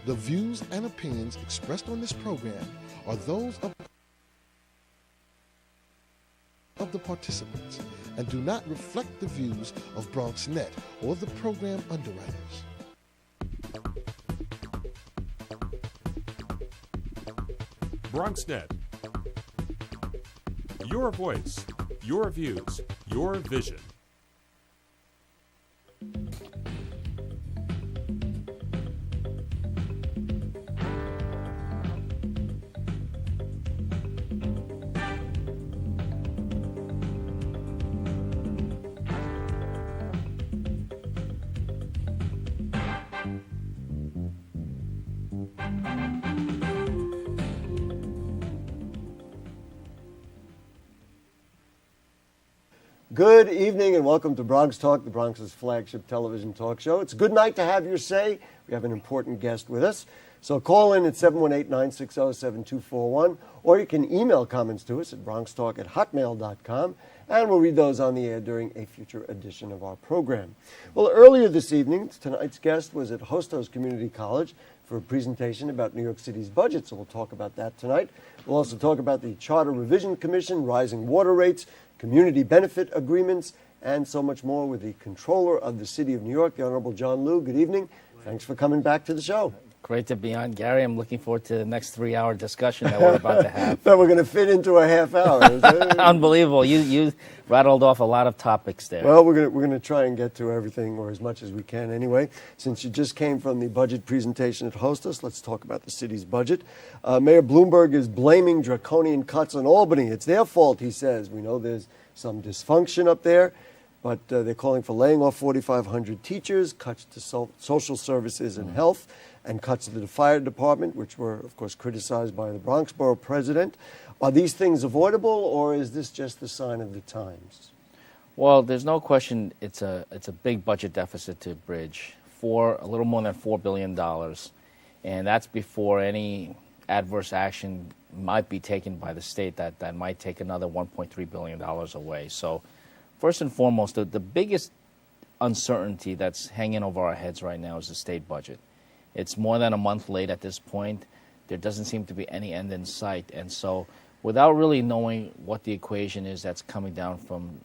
The views and opinions expressed on this program are those of the participants and do not reflect the views of BronxNet or the program underwriters. BronxNet. Your voice, your views, your vision. Good evening and welcome to BronxTalk, the Bronx's flagship television talk show. It's a good night to have your say. We have an important guest with us. So call in at 718-960-7241, or you can email comments to us at bronxtalk@hotmail.com, and we'll read those on the air during a future edition of our program. Well, earlier this evening, tonight's guest was at Hostos Community College for a presentation about New York City's budget, so we'll talk about that tonight. We'll also talk about the Charter Revision Commission, rising water rates, community benefit agreements, and so much more with the Comptroller of the City of New York, the Honorable John Liu. Good evening. Thanks for coming back to the show. Great to be on, Gary. I'm looking forward to the next 3-hour discussion that we're about to have. That we're going to fit into a half hour. Unbelievable. You rattled off a lot of topics there. Well, we're going to try and get to everything, or as much as we can anyway. Since you just came from the budget presentation at Hostos, let's talk about the city's budget. Mayor Bloomberg is blaming draconian cuts on Albany. It's their fault, he says. We know there's some dysfunction up there, but they're calling for laying off 4,500 teachers, cuts to social services and health, and cuts to the fire department, which were, of course, criticized by the Bronx Borough president. Are these things avoidable, or is this just the sign of the times? Well, there's no question it's a big budget deficit to bridge, for a little more than $4 billion, and that's before any adverse action might be taken by the state that might take another $1.3 billion away. So first and foremost, the biggest uncertainty that's hanging over our heads right now is the state budget. It's more than a month late at this point. There doesn't seem to be any end in sight. And so without really knowing what the equation is that's coming down from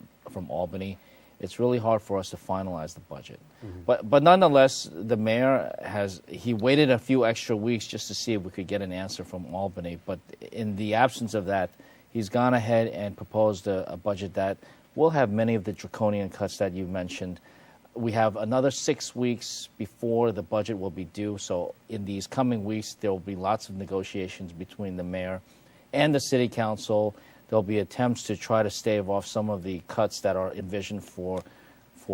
Albany, it's really hard for us to finalize the budget. Mm-hmm. But nonetheless, the mayor he waited a few extra weeks just to see if we could get an answer from Albany. But in the absence of that, he's gone ahead and proposed a budget that will have many of the draconian cuts that you mentioned. We have another 6 weeks before the budget will be due. So in these coming weeks, there will be lots of negotiations between the mayor and the city council. There'll be attempts to try to stave off some of the cuts that are envisioned for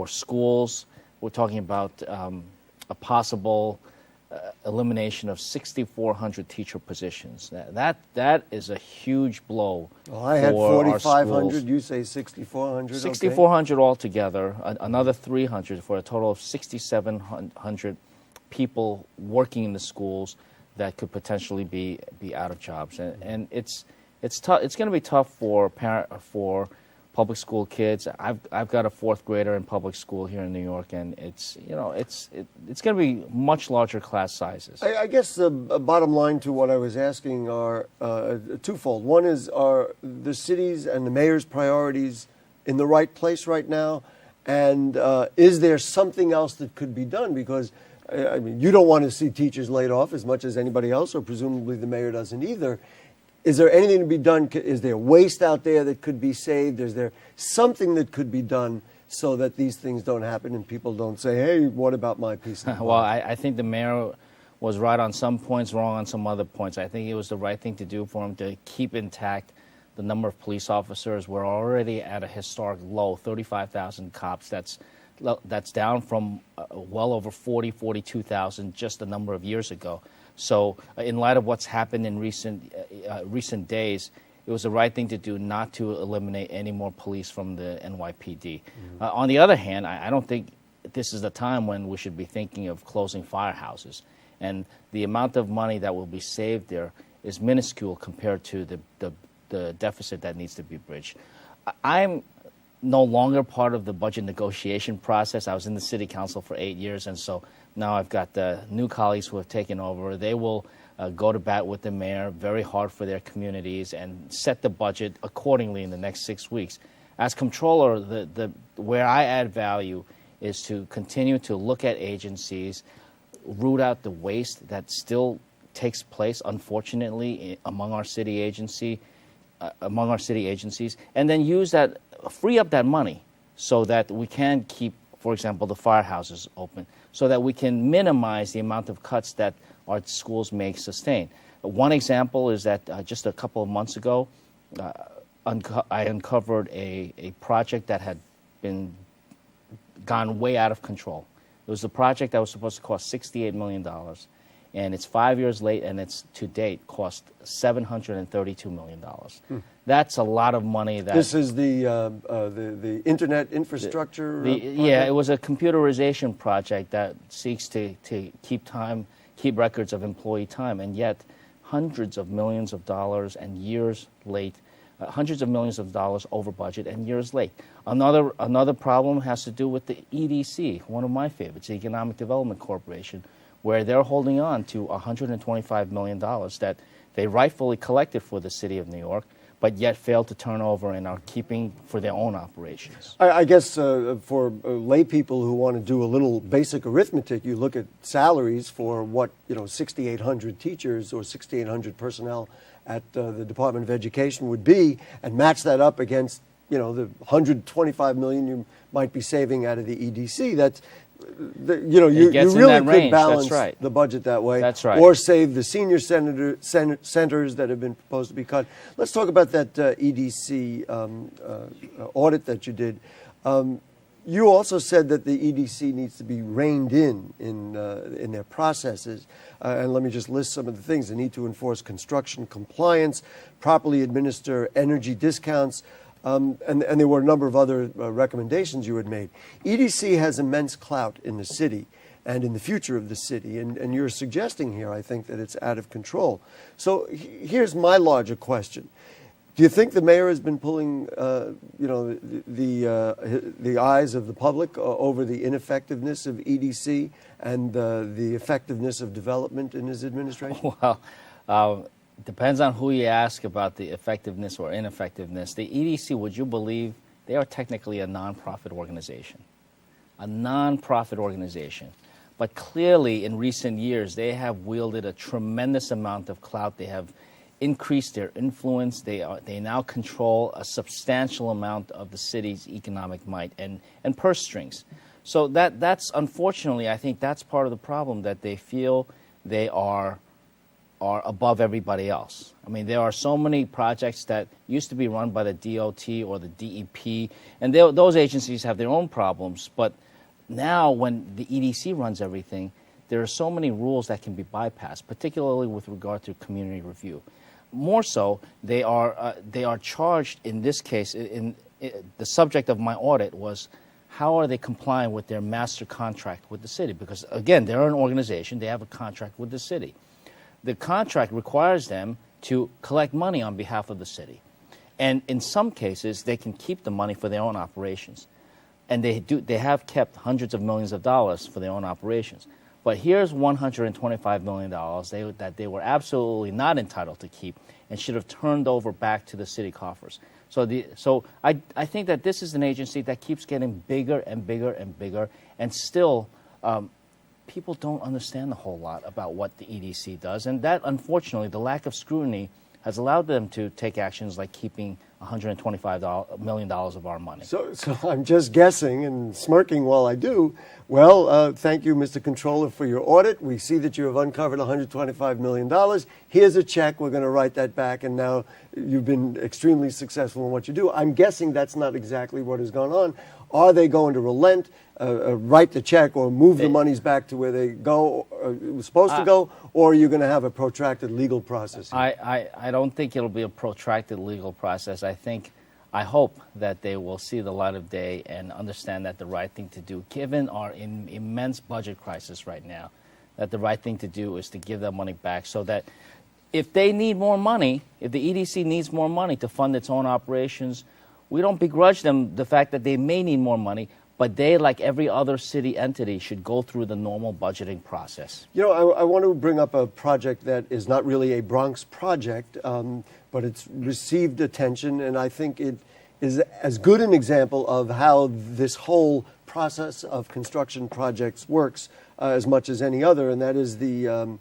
schools. We're talking about a possible elimination of 6,400 teacher positions. That is a huge blow. Well, I had 4,500. You say 6,400. 6,400 altogether. Another 300 for a total of 6,700 people working in the schools that could potentially be out of jobs. And it's tough. It's going to be tough for public school kids. I've got a fourth grader in public school here in New York, and it's going to be much larger class sizes. I guess the bottom line to what I was asking are twofold. One is, are the city's and the mayor's priorities in the right place right now, and is there something else that could be done? Because I mean, you don't want to see teachers laid off as much as anybody else, or presumably the mayor doesn't either. Is there anything to be done? Is there waste out there that could be saved? Is there something that could be done so that these things don't happen and people don't say, hey, what about my piece of the Well, I think the mayor was right on some points, wrong on some other points. I think it was the right thing to do for him to keep intact the number of police officers. We're already at a historic low, 35,000 cops. That's down from well over 42,000 just a number of years ago. So in light of what's happened in recent days, it was the right thing to do not to eliminate any more police from the NYPD. Mm-hmm. On the other hand, I don't think this is the time when we should be thinking of closing firehouses. And the amount of money that will be saved there is minuscule compared to the deficit that needs to be bridged. I'm no longer part of the budget negotiation process. I was in the city council for 8 years, and so Now I've got the new colleagues who have taken over. They will go to bat with the mayor very hard for their communities and set the budget accordingly in the next 6 weeks. As comptroller, where I add value is to continue to look at agencies, root out the waste that still takes place, unfortunately, among our city agencies, and then use that, free up that money so that we can keep, for example, the firehouses open, so that we can minimize the amount of cuts that our schools may sustain. One example is that just a couple of months ago, I uncovered a project that had been gone way out of control. It was a project that was supposed to cost $68 million, and it's 5 years late, and it's to date cost $732 million. That's a lot of money. This is the internet infrastructure. Yeah, it was a computerization project that seeks to keep records of employee time, and yet hundreds of millions of dollars and years late. Hundreds of millions of dollars over budget and years late. Another problem has to do with the EDC, one of my favorites, the Economic Development Corporation, where they're holding on to $125 million that they rightfully collected for the city of New York, but yet failed to turn over and are keeping for their own operations. I guess for lay people who want to do a little basic arithmetic, you look at salaries for what 6,800 teachers or 6,800 personnel at the Department of Education would be, and match that up against the 125 million you might be saving out of the EDC. That's you really could balance the budget that way. That's right. Or save the senior centers that have been proposed to be cut. Let's talk about that EDC audit that you did. You also said that the EDC needs to be reined in their processes. And let me just list some of the things. They need to enforce construction compliance, properly administer energy discounts, and there were a number of other recommendations you had made. EDC has immense clout in the city and in the future of the city, and you're suggesting here, I think, that it's out of control. So here's my larger question. Do you think the mayor has been pulling, the eyes of the public over the ineffectiveness of EDC and the effectiveness of development in his administration? Well, depends on who you ask about the effectiveness or ineffectiveness. The EDC, would you believe, they are technically a nonprofit organization. A nonprofit organization. But clearly, in recent years, they have wielded a tremendous amount of clout. They have increased their influence. They now control a substantial amount of the city's economic might and purse strings. So that's unfortunately, I think that's part of the problem, that they feel they are above everybody else. I mean, there are so many projects that used to be run by the DOT or the DEP, and those agencies have their own problems. But now when the EDC runs everything, there are so many rules that can be bypassed, particularly with regard to community review. More so, they are charged in this case. The subject of my audit was how are they complying with their master contract with the city? Because again, they're an organization; they have a contract with the city. The contract requires them to collect money on behalf of the city, and in some cases, they can keep the money for their own operations, and they have kept hundreds of millions of dollars for their own operations. But here's $125 million that they were absolutely not entitled to keep and should have turned over back to the city coffers. So I think that this is an agency that keeps getting bigger and bigger and bigger, and still people don't understand a whole lot about what the EDC does. And that, unfortunately, the lack of scrutiny has allowed them to take actions like keeping $125 million of our money. So I'm just guessing and smirking while I do. Well, thank you, Mr. Controller, for your audit. We see that you have uncovered $125 million. Here's a check. We're going to write that back, and now you've been extremely successful in what you do. I'm guessing that's not exactly what has gone on. Are they going to relent, write the check, or move the monies back to where they go, was supposed to go, or are you going to have a protracted legal process here? I don't think it'll be a protracted legal process. I hope that they will see the light of day and understand that the right thing to do, given our immense budget crisis right now, that the right thing to do is to give that money back, so that if they need more money, if the EDC needs more money to fund its own operations, we don't begrudge them the fact that they may need more money, But they, like every other city entity, should go through the normal budgeting process. You know, I want to bring up a project that is not really a Bronx project, but it's received attention, and I think it is as good an example of how this whole process of construction projects works as much as any other, and that is the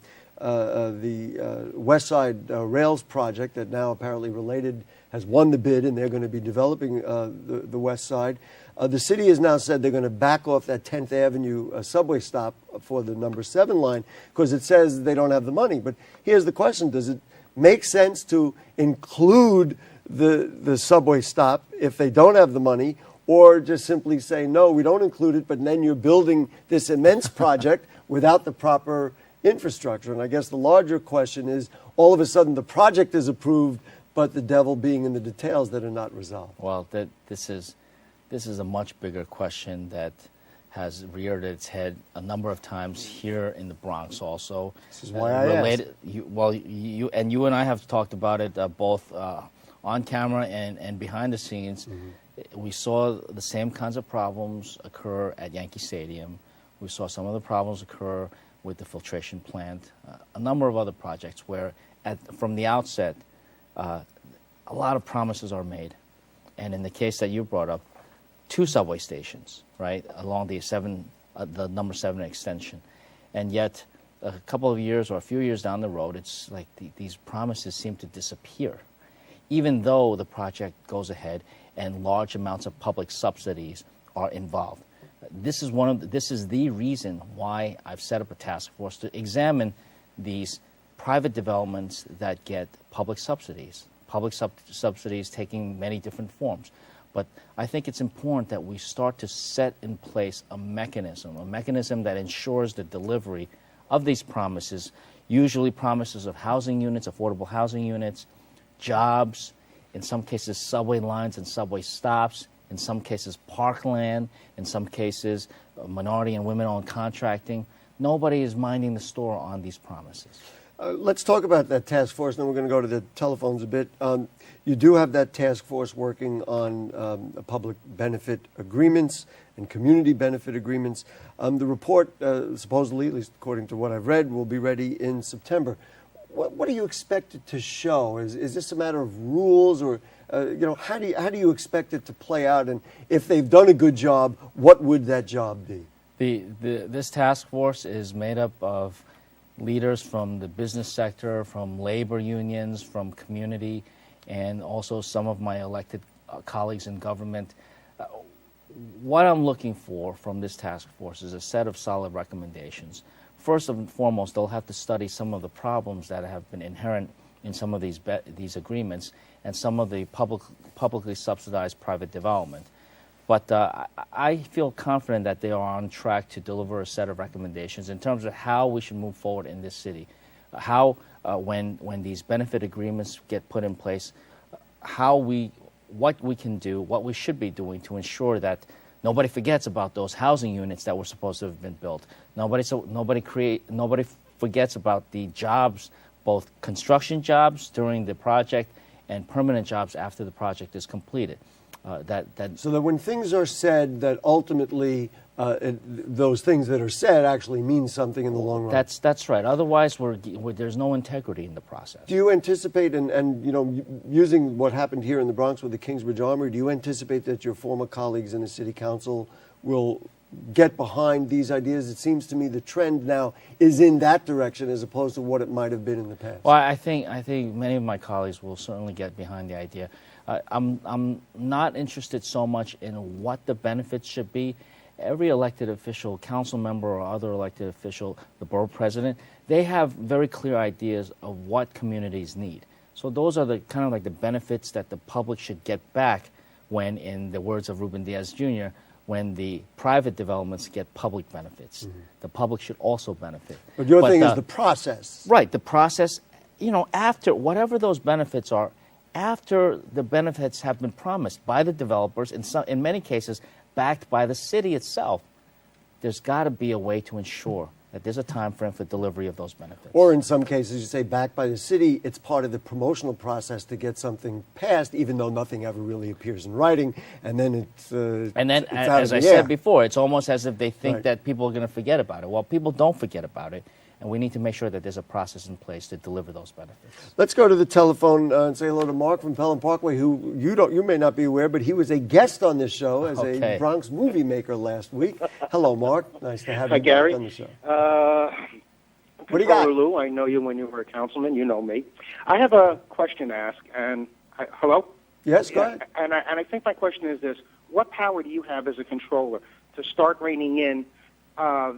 West Side Rails project that now apparently Related has won the bid, and they're going to be developing the West Side. The city has now said they're going to back off that 10th Avenue subway stop for the number 7 line because it says they don't have the money. But here's the question: does it make sense to include the subway stop if they don't have the money, or just simply say, no, we don't include it, but then you're building this immense project without the proper infrastructure? And I guess the larger question is, all of a sudden the project is approved, but the devil being in the details that are not resolved. Well, this is a much bigger question that has reared its head a number of times here in the Bronx also. This is why I asked. You and I have talked about it both on camera and behind the scenes. Mm-hmm. We saw the same kinds of problems occur at Yankee Stadium. We saw some of the problems occur with the filtration plant, a number of other projects where from the outset a lot of promises are made. And in the case that you brought up, 2 subway stations, right, along the number 7 extension. And yet, a couple of years or a few years down the road, it's like these promises seem to disappear, even though the project goes ahead and large amounts of public subsidies are involved. This is the reason why I've set up a task force to examine these private developments that get public subsidies. Subsidies taking many different forms. But I think it's important that we start to set in place a mechanism that ensures the delivery of these promises, usually promises of housing units, affordable housing units, jobs, in some cases subway lines and subway stops, in some cases parkland, in some cases minority and women-owned contracting. Nobody is minding the store on these promises. Let's talk about that task force, and then we're going to go to the telephones a bit. You do have that task force working on public benefit agreements and community benefit agreements. The report, supposedly, at least according to what I've read, will be ready in September. What do you expect it to show? Is this a matter of rules, or how do you expect it to play out? And if they've done a good job, what would that job be? This task force is made up of leaders from the business sector, from labor unions, from community, and also some of my elected colleagues in government. What I'm looking for from this task force is a set of solid recommendations. First and foremost, they'll have to study some of the problems that have been inherent in some of these agreements and some of the publicly subsidized private development. But I feel confident that they are on track to deliver a set of recommendations in terms of how we should move forward in this city. How, when these benefit agreements get put in place, what we can do, what we should be doing to ensure that nobody forgets about those housing units that were supposed to have been built. Nobody forgets about the jobs, both construction jobs during the project and permanent jobs after the project is completed. So that when things are said, that ultimately those things that are said actually mean something in the long run. That's right. Otherwise, there's no integrity in the process. Do you anticipate, and using what happened here in the Bronx with the Kingsbridge Armory, do you anticipate that your former colleagues in the city council will get behind these ideas? It seems to me the trend now is in that direction as opposed to what it might have been in the past. Well, I think many of my colleagues will certainly get behind the idea. I'm not interested so much in what the benefits should be. Every elected official, council member or other elected official, the borough president, they have very clear ideas of what communities need. So those are the kind of like the benefits that the public should get back when, in the words of Ruben Diaz Jr., when the private developments get public benefits. Mm-hmm. The public should also benefit. But your thing is the process. Right, the process, after whatever those benefits are, after the benefits have been promised by the developers, in many cases backed by the city itself, there's got to be a way to ensure that there's a time frame for delivery of those benefits. Or in some cases, you say backed by the city, it's part of the promotional process to get something passed, even though nothing ever really appears in writing, and then it's out as of I the air. said before, it's almost as if they think Right. that people are going to forget about it. Well, people don't forget about it, and we need to make sure that there's a process in place to deliver those benefits. Let's go to the telephone and say hello to Mark from Pelham Parkway, who you may not be aware, but he was a guest on this show as a Bronx movie maker last week. Hello, Mark. Nice to have you back Gary. on the show. What do you got? Lou, I know you when you were a councilman. You know me. I have a question to ask. And hello? Yes, go ahead. And I think my question is this. What power do you have as a controller to start reining in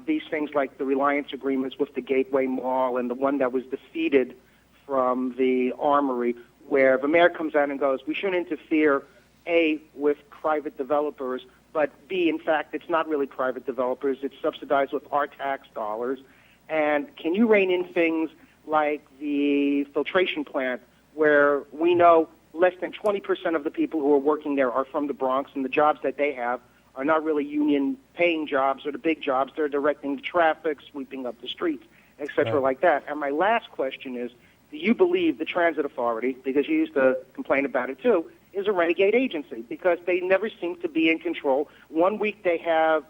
these things like the reliance agreements with the Gateway Mall and the one that was defeated from the Armory, where the mayor comes out and goes, we shouldn't interfere, A, with private developers, but B, in fact, it's not really private developers. It's subsidized with our tax dollars. And can you rein in things like the filtration plant, where we know less than 20% of the people who are working there are from the Bronx, and the jobs that they have are not really union-paying jobs or the big jobs. They're directing the traffic, sweeping up the streets, et cetera, like that. And my last question is, do you believe the Transit Authority, because you used to complain about it too, is a renegade agency? Because they never seem to be in control. One week they have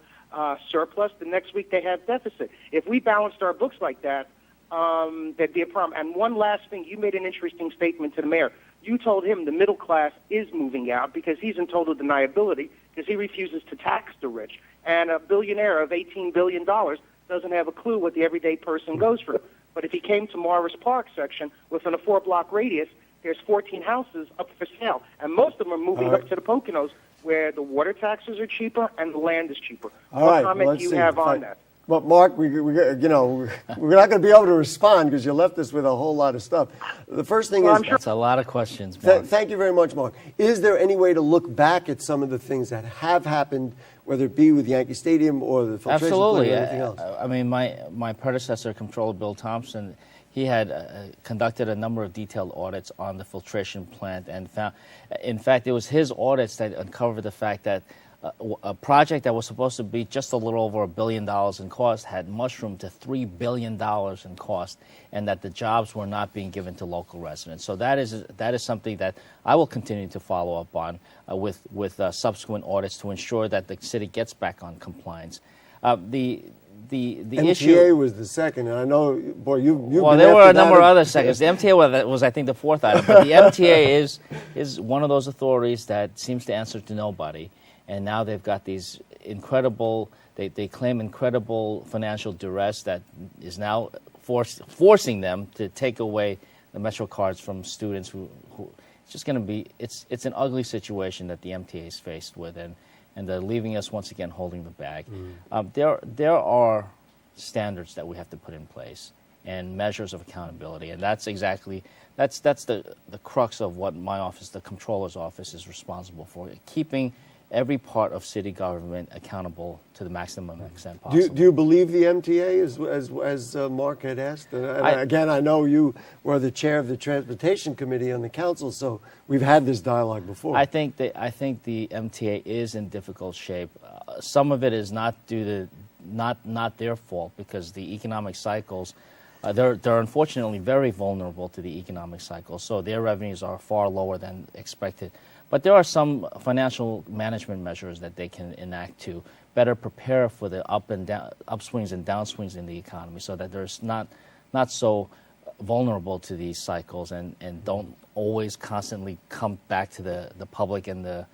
surplus, the next week they have deficit. If we balanced our books like that, there'd be a problem. And one last thing, you made an interesting statement to the mayor. You told him the middle class is moving out because he's in total deniability because he refuses to tax the rich. And a billionaire of $18 billion doesn't have a clue what the everyday person goes through. But if he came to Morris Park section within a 4-block radius, there's 14 houses up for sale. And most of them are moving up to the Poconos, where the water taxes are cheaper and the land is cheaper. What comment do you have on that? Well, Mark, we're not going to be able to respond because you left us with a whole lot of stuff. The first thing is... That's a lot of questions, Mark. Thank you very much, Mark. Is there any way to look back at some of the things that have happened, whether it be with Yankee Stadium or the filtration Absolutely. plant or anything else? I mean, my predecessor, Comptroller Bill Thompson, he had conducted a number of detailed audits on the filtration plant and found, in fact, it was his audits that uncovered the fact that a project that was supposed to be just a little over $1 billion in cost had mushroomed to $3 billion in cost, and that the jobs were not being given to local residents. So that is something that I will continue to follow up on with subsequent audits to ensure that the city gets back on compliance. The MTA issue was the second, and I know, boy, you've well, been there were a after number of that. other seconds. The MTA was I think, the fourth item, but the MTA is one of those authorities that seems to answer to nobody. And now they've got these incredible, they claim incredible financial duress that is now forcing them to take away the Metro cards from students who it's just going to be, it's an ugly situation that the MTA is faced with, and they're leaving us once again holding the bag. There are standards that we have to put in place and measures of accountability, and that's the crux of what my office, the Comptroller's office, is responsible for, keeping every part of city government accountable to the maximum extent possible. Do you believe the MTA, as Mark had asked? Again, I know you were the chair of the Transportation Committee on the council, so we've had this dialogue before. I think the MTA is in difficult shape. Some of it is not due to not their fault, because the economic cycles, they're unfortunately very vulnerable to the economic cycle, so their revenues are far lower than expected. But there are some financial management measures that they can enact to better prepare for the upswings and downswings in the economy, so that there's not so vulnerable to these cycles and don't always constantly come back to the public and the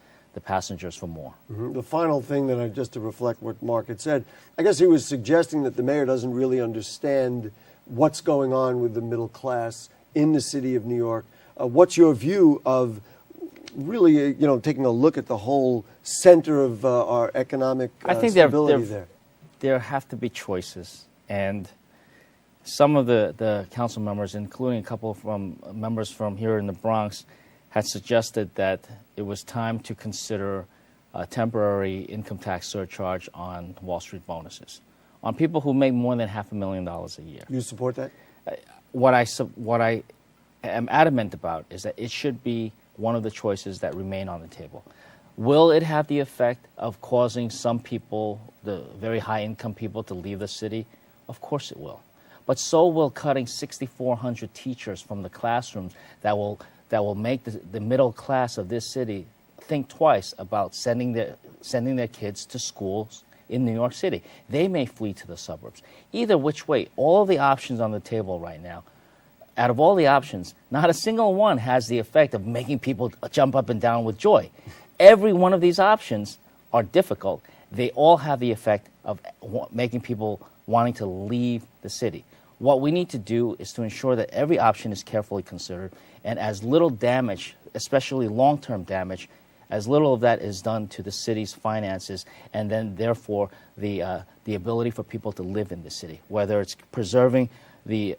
passengers for more. Mm-hmm. The final thing that just to reflect what Mark had said, I guess he was suggesting that the mayor doesn't really understand what's going on with the middle class in the city of New York. What's your view of really, taking a look at the whole center of our economic stability there? There have to be choices, and some of the council members, including a couple from members from here in the Bronx, had suggested that it was time to consider a temporary income tax surcharge on Wall Street bonuses, on people who make more than $500,000 a year. You support that? What I am adamant about is that it should be one of the choices that remain on the table. Will it have the effect of causing some people, the very high-income people, to leave the city? Of course it will. But so will cutting 6,400 teachers from the classrooms that will make the middle class of this city think twice about sending their kids to schools in New York City. They may flee to the suburbs. Either which way, all the options on the table right now, out of all the options, not a single one has the effect of making people jump up and down with joy. Every one of these options are difficult. They all have the effect of making people wanting to leave the city. What we need to do is to ensure that every option is carefully considered, and as little damage, especially long-term damage, as little of that is done to the city's finances, and then therefore the ability for people to live in the city, whether it's preserving the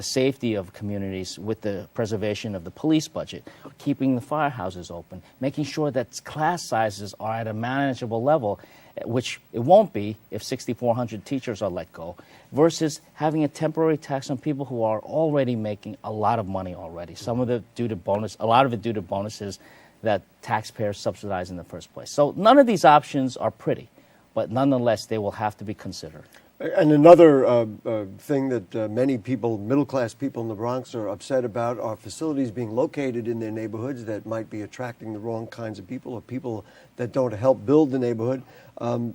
safety of communities with the preservation of the police budget, keeping the firehouses open, making sure that class sizes are at a manageable level, which it won't be if 6,400 teachers are let go, versus having a temporary tax on people who are already making a lot of money already. Some of it due to a lot of it due to bonuses that taxpayers subsidize in the first place. So none of these options are pretty, but nonetheless, they will have to be considered. And another thing that many people, middle-class people in the Bronx, are upset about are facilities being located in their neighborhoods that might be attracting the wrong kinds of people or people that don't help build the neighborhood.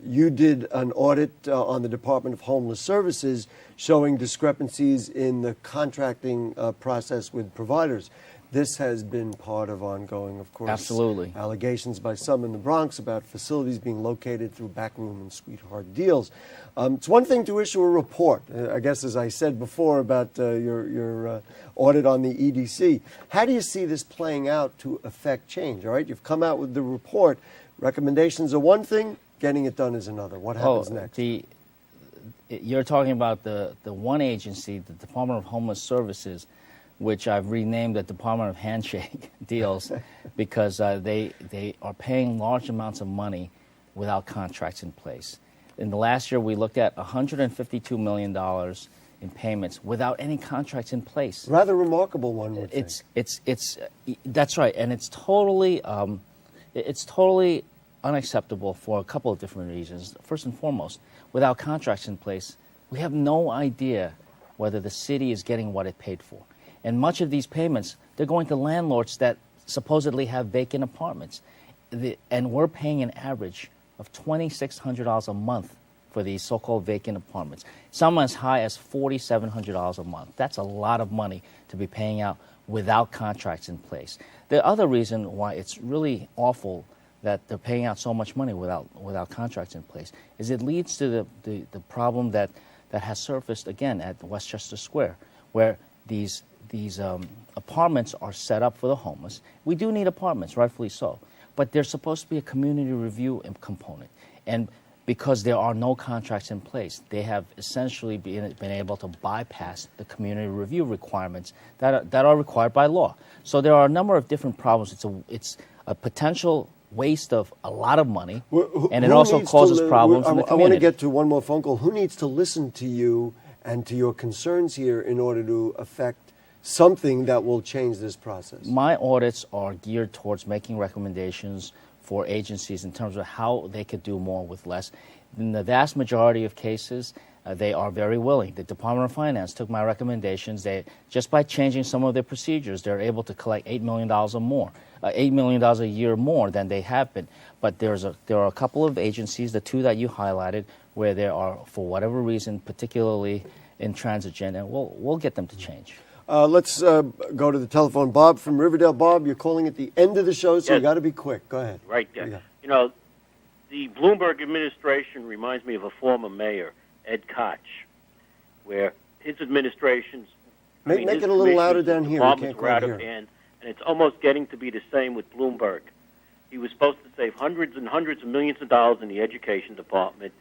You did an audit on the Department of Homeless Services showing discrepancies in the contracting process with providers. This has been part of ongoing, of course, absolutely, allegations by some in the Bronx about facilities being located through backroom and sweetheart deals. It's one thing to issue a report, I guess, as I said before, about your audit on the EDC. How do you see this playing out to affect change? All right, you've come out with the report. Recommendations are one thing, getting it done is another. What happens next? You're talking about the one agency, the Department of Homeless Services, which I've renamed the Department of Handshake Deals, because they are paying large amounts of money without contracts in place. In the last year, we looked at $152 million in payments without any contracts in place. Rather remarkable, one would it's that's right, and it's totally unacceptable for a couple of different reasons. First and foremost, without contracts in place, we have no idea whether the city is getting what it paid for. And much of these payments, they're going to landlords that supposedly have vacant apartments. And we're paying an average of $2,600 a month for these so-called vacant apartments. Some as high as $4,700 a month. That's a lot of money to be paying out without contracts in place. The other reason why it's really awful that they're paying out so much money without contracts in place is it leads to the problem that has surfaced again at Westchester Square, where these apartments are set up for the homeless. We do need apartments, rightfully so, but there's supposed to be a community review component. And because there are no contracts in place, they have essentially been able to bypass the community review requirements that are required by law. So there are a number of different problems. It's a potential waste of a lot of money, and it also causes problems in the community. I want to get to one more phone call. Who needs to listen to you and to your concerns here in order to affect something that will change this process? My audits are geared towards making recommendations for agencies in terms of how they could do more with less. In the vast majority of cases, they are very willing. The Department of Finance took my recommendations. Just by changing some of their procedures, they're able to collect $8 million or more, $8 million a year more than they have been. But there are a couple of agencies, the two that you highlighted, where there are, for whatever reason, particularly intransigent, and we'll get them to change. Let's go to the telephone. Bob from Riverdale. Bob, you're calling at the end of the show, so Yes. you got to be quick. Go ahead. Right. Yeah. You know, the Bloomberg administration reminds me of a former mayor, Ed Koch, where his administration's Make it a little louder down here. We can't departments were out quite of hear. hand, and it's almost getting to be the same with Bloomberg. He was supposed to save hundreds and hundreds of millions of dollars in the education department.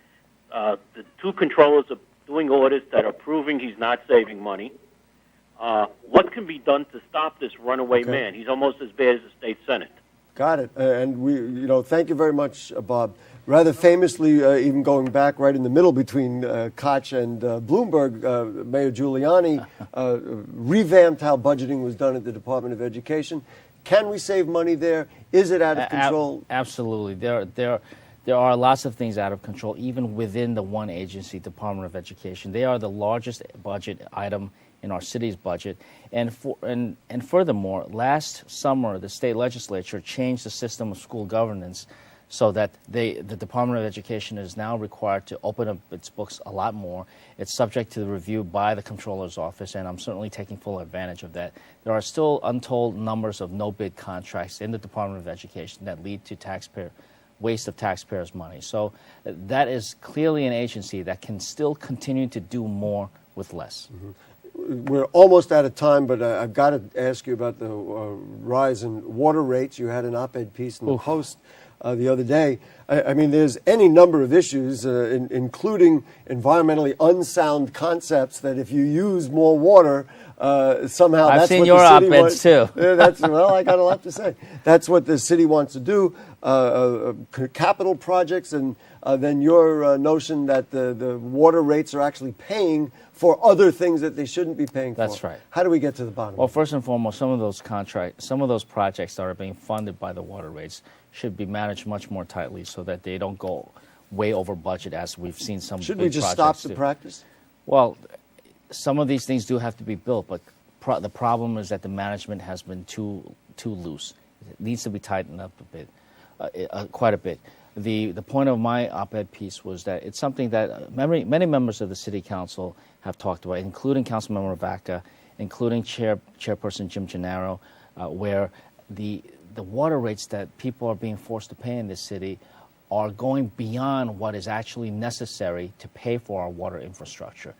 The two controllers are doing audits that are proving he's not saving money. What can be done to stop this runaway man? He's almost as bad as the state senate. Got it. And we, thank you very much, Bob. Rather famously, even going back right in the middle between Koch and Bloomberg, Mayor Giuliani revamped how budgeting was done at the Department of Education. Can we save money there? Is it out of control? Absolutely. there are lots of things out of control, even within the one agency, Department of Education. They are the largest budget item in our city's budget. And furthermore, last summer, the state legislature changed the system of school governance so that the Department of Education is now required to open up its books a lot more. It's subject to the review by the Comptroller's Office, and I'm certainly taking full advantage of that. There are still untold numbers of no-bid contracts in the Department of Education that lead to waste of taxpayers' money. So that is clearly an agency that can still continue to do more with less. Mm-hmm. We're almost out of time, but I've got to ask you about the rise in water rates. You had an op-ed piece in the Post the other day. I mean, there's any number of issues, including environmentally unsound concepts that if you use more water, somehow I've that's seen what your the city op-eds too. Well, I got a lot to say. That's what the city wants to do. Capital projects, and then your notion that the water rates are actually paying for other things that they shouldn't be paying for. That's right. How do we get to the bottom? Well, first and foremost, some of those projects that are being funded by the water rates should be managed much more tightly so that they don't go way over budget, as we've seen some. Should we just stop the practice? Well, some of these things do have to be built, but the problem is that the management has been too loose. It needs to be tightened up a bit, quite a bit. The point of my op-ed piece was that it's something that many members of the City Council have talked about, including Councilmember Vaca, including Chairperson Jim Gennaro, where the water rates that people are being forced to pay in this city are going beyond what is actually necessary to pay for our water infrastructure.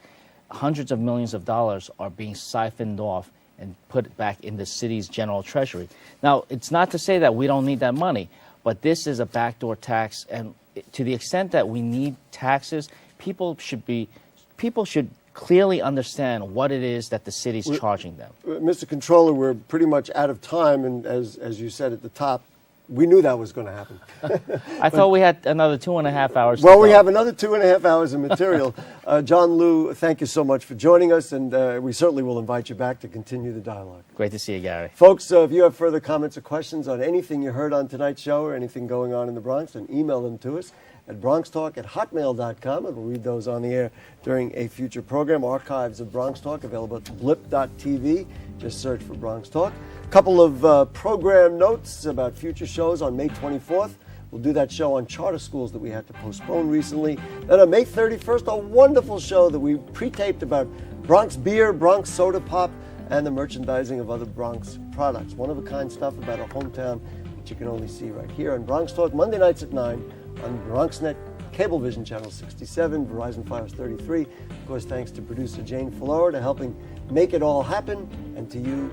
Hundreds of millions of dollars are being siphoned off and put back in the city's general treasury. Now, it's not to say that we don't need that money, but this is a backdoor tax, and to the extent that we need taxes, people should clearly understand what it is that the city's charging them. Mr. Controller, we're pretty much out of time, and as you said at the top, we knew that was going to happen. I thought we had another 2.5 hours Well, to go. we have another 2.5 hours of material. John Liu, thank you so much for joining us, and we certainly will invite you back to continue the dialogue. Great to see you, Gary. Folks, if you have further comments or questions on anything you heard on tonight's show or anything going on in the Bronx, then email them to us at BronxTalk@hotmail.com, and we'll read those on the air during a future program. Archives of Bronx Talk available at blip.tv. Just search for Bronx Talk. A couple of program notes about future shows on May 24th. We'll do that show on charter schools that we had to postpone recently. Then on May 31st, a wonderful show that we pre-taped about Bronx beer, Bronx soda pop, and the merchandising of other Bronx products. One-of-a-kind stuff about our hometown that you can only see right here on Bronx Talk, Monday nights at 9 on BronxNet, Cablevision Channel 67, Verizon Fios 33. Of course, thanks to producer Jane Folloro to helping make it all happen, and to you,